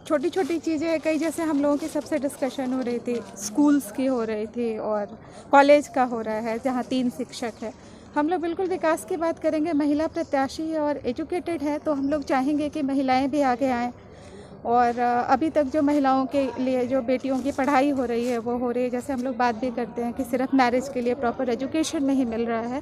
छोटी छोटी चीज़ें कई, जैसे हम लोगों की सबसे डिस्कशन हो रही थी, स्कूल्स की हो रही थी और कॉलेज का हो रहा है जहाँ 3 शिक्षक है। हम लोग बिल्कुल विकास की बात करेंगे। महिला प्रत्याशी है और एजुकेटेड है, तो हम लोग चाहेंगे कि महिलाएं भी आगे आएँ। और अभी तक जो महिलाओं के लिए जो बेटियों की पढ़ाई हो रही है वो हो रही है। जैसे हम लोग बात भी करते हैं कि सिर्फ मैरिज के लिए प्रॉपर एजुकेशन नहीं मिल रहा है,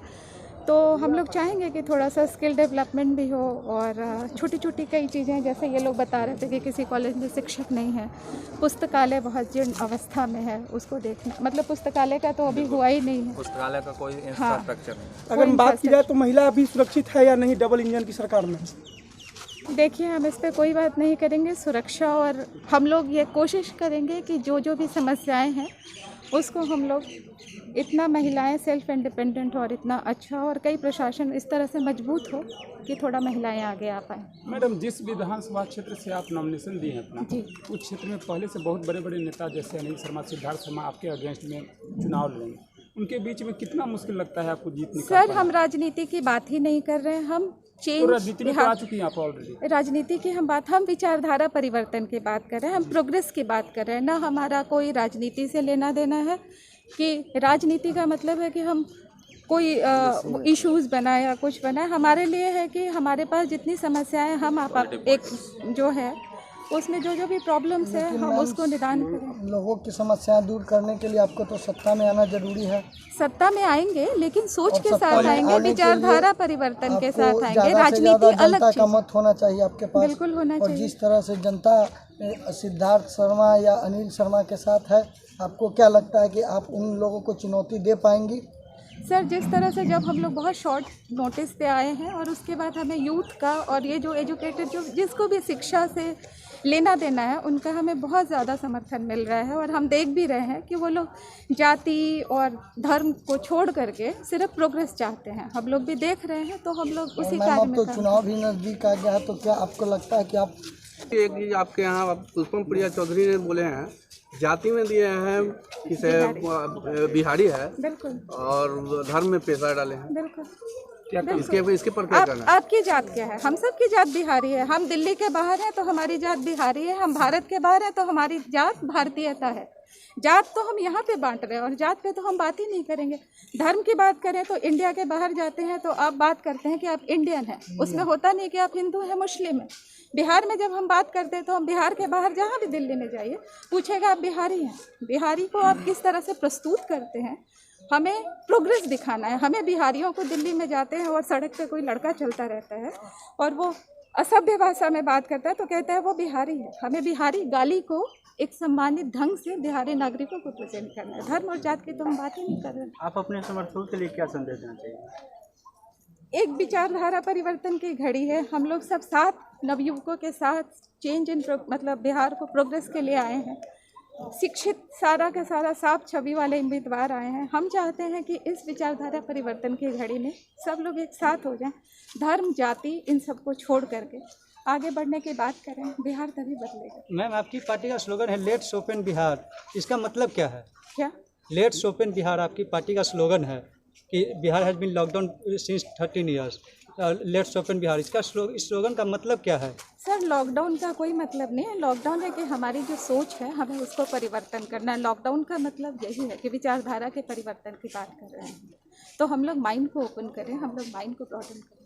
तो हम लोग चाहेंगे कि थोड़ा सा स्किल डेवलपमेंट भी हो। और छोटी छोटी कई चीज़ें, जैसे ये लोग बता रहे थे कि किसी कॉलेज में शिक्षक नहीं है, पुस्तकालय बहुत जीर्ण अवस्था में है, उसको देखना, मतलब पुस्तकालय का तो अभी हुआ ही नहीं है, पुस्तकालय का कोई इंफ्रास्ट्रक्चर नहीं। अगर बात की जाए तो महिला अभी सुरक्षित है या नहीं डबल इंजन की सरकार में? देखिए, हम इस पे कोई बात नहीं करेंगे सुरक्षा, और हम लोग ये कोशिश करेंगे कि जो भी समस्याएं हैं उसको हम लोग इतना महिलाएं सेल्फ इंडिपेंडेंट और इतना अच्छा, और कई प्रशासन इस तरह से मजबूत हो कि थोड़ा महिलाएं आगे आ पाएँ। मैडम, जिस विधानसभा क्षेत्र से आप नॉमिनेशन दिए हैं अपना, जी, उस क्षेत्र में पहले से बहुत बड़े बड़े नेता जैसे अनिल शर्मा, सिद्धार्थ शर्मा आपके अगेंस्ट में चुनाव लड़ेंगे, उनके बीच में कितना मुश्किल लगता है आपको जीतने का? सर, हम राजनीति की बात ही नहीं कर रहे हैं, हम तो राजनीति में आ चुकी हैं आप ऑलरेडी। राजनीति की हम विचारधारा परिवर्तन की बात कर रहे हैं, हम प्रोग्रेस की बात कर रहे हैं। ना हमारा कोई राजनीति से लेना देना है कि राजनीति का मतलब है कि हम कोई इश्यूज़ बनाए या कुछ बनाए। हमारे लिए है कि हमारे पास जितनी समस्याएं, हम एक जो है उसमें जो भी प्रॉब्लम्स है हम उसको निदान करें। लोगों की समस्याएं दूर करने के लिए आपको तो सत्ता में आना जरूरी है। सत्ता में आएंगे, लेकिन सोच के साथ आएंगे, विचारधारा परिवर्तन के साथ आएंगे। राजनीति अलग जनता का मत होना चाहिए आपके पास, बिल्कुल होना और चाहिए। जिस तरह से जनता सिद्धार्थ शर्मा या अनिल शर्मा के साथ है, आपको क्या लगता है कि आप उन लोगों को चुनौती दे पाएंगी? सर, जिस तरह से जब हम लोग बहुत शॉर्ट नोटिस पे आए हैं और उसके बाद हमें यूथ का और ये जो एजुकेटेड, जो जिसको भी शिक्षा से लेना देना है, उनका हमें बहुत ज़्यादा समर्थन मिल रहा है। और हम देख भी रहे हैं कि वो लोग जाति और धर्म को छोड़ करके सिर्फ प्रोग्रेस चाहते हैं। हम लोग भी देख रहे हैं, तो हम लोग उसी कार्य में। तो चुनाव भी नज़दीक आ गया है, तो क्या आपको लगता है कि आप एक चीज आपके यहाँ पुष्पम प्रिया चौधरी ने बोले हैं, जाति में दिए हैं किसे बिहारी है, बिल्कुल, और धर्म में पेशा डाले हैं। बिल्कुल। इसके पर क्या कहना है? आपकी जात क्या है? हम सब की जात बिहारी है। हम दिल्ली के बाहर हैं तो हमारी जात बिहारी है, हम भारत के बाहर हैं तो हमारी जात भारतीयता है। जात तो हम यहाँ पे बांट रहे हैं और जात पे तो हम बात ही नहीं करेंगे। धर्म की बात करें तो इंडिया के बाहर जाते हैं तो आप बात करते हैं कि आप इंडियन हैं, उसमें होता नहीं कि आप हिंदू हैं, मुस्लिम हैं। बिहार में जब हम बात करते हैं तो हम बिहार के बाहर जहाँ भी दिल्ली में जाइए पूछेगा आप बिहारी हैं। बिहारी को आप किस तरह से प्रस्तुत करते हैं, हमें प्रोग्रेस दिखाना है। हमें बिहारियों को दिल्ली में जाते हैं और सड़क पे कोई लड़का चलता रहता है और वो असभ्य भाषा में बात करता है तो कहता है वो बिहारी है। हमें बिहारी गाली को एक सम्मानित ढंग से बिहारी नागरिकों को प्रेजेंट करना है। धर्म और जात की तो हम बात ही नहीं कर रहे हैं। आप अपने समर्थकों के लिए क्या संदेश देना चाहिए? एक विचारधारा परिवर्तन की घड़ी है। हम लोग सब साथ नवयुवकों के साथ चेंज इन मतलब बिहार को प्रोग्रेस के लिए आए हैं। शिक्षित सारा का सारा साफ छवि वाले उम्मीदवार आए हैं। हम चाहते हैं कि इस विचारधारा परिवर्तन की घड़ी में सब लोग एक साथ हो जाएं, धर्म जाति इन सबको छोड़ करके आगे बढ़ने की बात करें, बिहार तभी बदलेगा। मैम, आपकी पार्टी का स्लोगन है लेट्स ओपन बिहार, इसका मतलब क्या है? क्या लेट्स ओपन बिहार आपकी पार्टी का स्लोगन है कि Bihar has been lockdown since 13 years, let's open Bihar, इसका स्लोगन का मतलब क्या है? सर, लॉकडाउन का कोई मतलब नहीं है। लॉकडाउन है कि हमारी जो सोच है हमें उसको परिवर्तन करना है। लॉकडाउन का मतलब यही है कि विचारधारा के परिवर्तन की बात कर रहे हैं, तो हम लोग माइंड को ओपन करें, हम लोग माइंड को ब्रॉडन करें।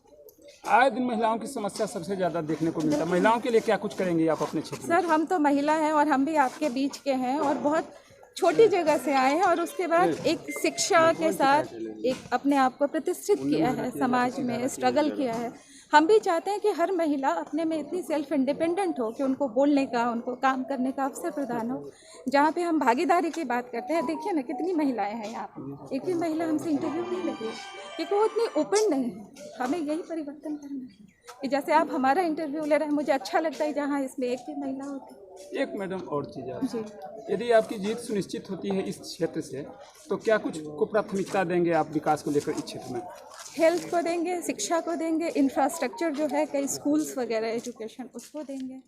आए दिन महिलाओं की समस्या सबसे ज़्यादा देखने को मिलता है। महिलाओं के लिए क्या कुछ करेंगे आप अपने क्षेत्र में? सर, हम तो महिला हैं और हम भी आपके बीच के हैं और बहुत छोटी जगह से आए हैं और उसके बाद एक शिक्षा के साथ एक अपने आप को प्रतिष्ठित किया है, समाज में स्ट्रगल किया है। हम भी चाहते हैं कि हर महिला अपने में इतनी सेल्फ इंडिपेंडेंट हो कि उनको बोलने का, उनको काम करने का अवसर प्रदान हो। जहाँ पे हम भागीदारी की बात करते हैं, देखिए ना कितनी महिलाएं हैं यहाँ पे, एक भी महिला हमसे इंटरव्यू नहीं लगी है क्योंकि वो इतनी ओपन नहीं है। हमें यही परिवर्तन करना है कि जैसे आप हमारा इंटरव्यू ले रहे हैं, मुझे अच्छा लगता है जहाँ इसमें एक भी महिला होती। एक मैडम और चीज़ है, यदि आपकी जीत सुनिश्चित होती है इस क्षेत्र से, तो क्या कुछ को प्राथमिकता देंगे आप विकास को लेकर इस क्षेत्र में? हेल्थ को देंगे, शिक्षा को देंगे, इंफ्रास्ट्रक्चर जो है कई स्कूल्स वगैरह एजुकेशन उसको देंगे।